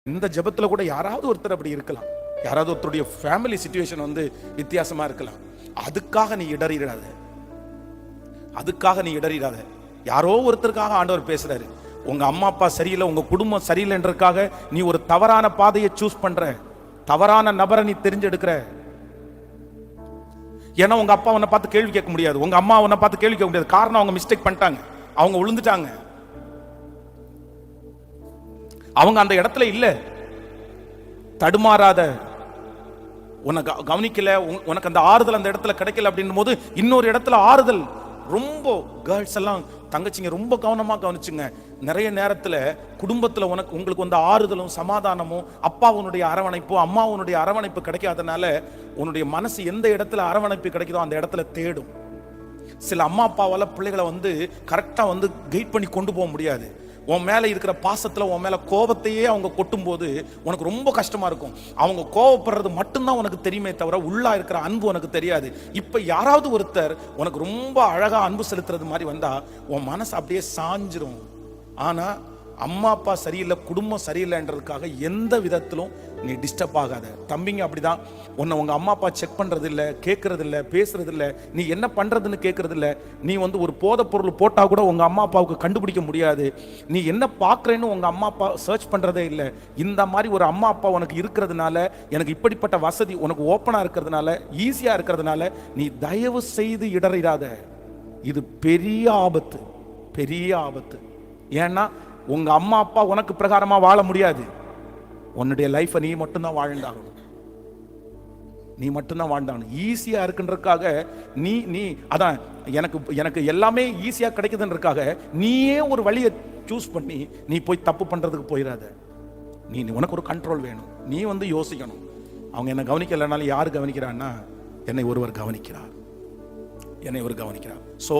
இந்த ஜெபத்துல கூட யாராவது ஒருத்தர் அப்படி இருக்கலாம், யாராவது ஒருத்தருடைய ஃபேமிலி சிச்சுவேஷன் வித்தியாசமா இருக்கலாம். அதுக்காக நீ இடறிடாத, அதுக்காக நீ இடறிடாத. யாரோ ஒருத்தருக்காக ஆண்டவர் பேசுறாரு. உங்க அம்மா அப்பா சரியில்லை, உங்க குடும்பம் சரியில்லைன்றதுக்காக நீ ஒரு தவறான பாதையை சூஸ் பண்ற, தவறான நபரை நீ தெரிஞ்செடுக்கிற. ஏன்னா உங்க அப்பா உன்னை பார்த்து கேள்வி கேட்க முடியாது, உங்க அம்மா உன்னை பார்த்து கேள்வி கேட்க முடியாது. காரணம் அவங்க மிஸ்டேக் பண்ணிட்டாங்க, அவங்க விழுந்துட்டாங்க, அவங்க அந்த இடத்துல இல்ல. தடுமாறாத, உனக்கு கவனிக்கல, உனக்கு அந்த ஆறுதல் அந்த இடத்துல கிடைக்கல அப்படின்னும் போது இன்னொரு இடத்துல ஆறுதல். ரொம்ப கேர்ள்ஸ் எல்லாம் தங்கச்சிங்க ரொம்ப கவனமா கவனிச்சுங்க. நிறைய நேரத்துல குடும்பத்துல உங்களுக்கு வந்து ஆறுதலும் சமாதானமும் அப்பாவுடைய அரவணைப்பும் அம்மாவுடைய அரவணைப்பு கிடைக்காதனால உன்னுடைய மனசு எந்த இடத்துல அரவணைப்பு கிடைக்குதோ அந்த இடத்துல தேடும். சில அம்மா அப்பாவால பிள்ளைகளை வந்து கரெக்டா வந்து கைட் பண்ணி கொண்டு போக முடியாது. உன் மேல இருக்கிற பாசத்துல உன் மேல கோபத்தையே அவங்க கொட்டும் போது உனக்கு ரொம்ப கஷ்டமா இருக்கும். அவங்க கோபப்படுறது மட்டும்தான் உனக்கு தெரியுமே தவிர உள்ளா இருக்கிற அன்பு உனக்கு தெரியாது. இப்ப யாராவது ஒருத்தர் உனக்கு ரொம்ப அழகா அன்பு செலுத்துறது மாதிரி வந்தா உன் மனசு அப்படியே சாஞ்சிரும். ஆனா அம்மா அப்பா சரியில்லை, குடும்பம் சரியில்லைன்றதுக்காக எந்த விதத்திலும் நீ டிஸ்டர்ப் ஆகாத. தம்பிங்க அப்படிதான், உன்னை உங்க அம்மா அப்பா செக் பண்றது இல்லை, கேட்கறது இல்லை, பேசுறது இல்லை, நீ என்ன பண்றதுன்னு கேட்கறது இல்லை. நீ வந்து ஒரு போதைப் பொருள் போட்டா கூட உங்க அம்மா அப்பாவுக்கு கண்டுபிடிக்க முடியாது. நீ என்ன பார்க்கறேன்னு உங்க அம்மா அப்பா சர்ச் பண்றதே இல்லை. இந்த மாதிரி ஒரு அம்மா அப்பா உனக்கு இருக்கிறதுனால, எனக்கு இப்படிப்பட்ட வசதி உனக்கு ஓப்பனா இருக்கிறதுனால, ஈஸியா இருக்கிறதுனால நீ தயவு செய்து இடறிடாத. இது பெரிய ஆபத்து, பெரிய ஆபத்து. ஏன்னா உங்க அம்மா அப்பா உனக்கு பிரகாரமா வாழ முடியாது. உன்னுடைய லைஃபை நீ மட்டும்தான் வாழ்ந்தாகணும், நீ மட்டும்தான் வாழ்ந்தாகணும். ஈஸியா இருக்குன்றதுக்காக நீ நீ அதான் எனக்கு எல்லாமே ஈஸியா கிடைக்குதுன்றதுக்காக நீயே ஒரு வழியை சூஸ் பண்ணி நீ போய் தப்பு பண்றதுக்கு போயிடாத. நீ உனக்கு ஒரு கண்ட்ரோல் வேணும். நீ வந்து யோசிக்கணும், அவங்க என்ன கவனிக்கலைனாலும் யாரு கவனிக்கிறான்னா என்னை ஒருவர் கவனிக்கிறார், என்னை ஒரு கவனிக்கிறார். ஸோ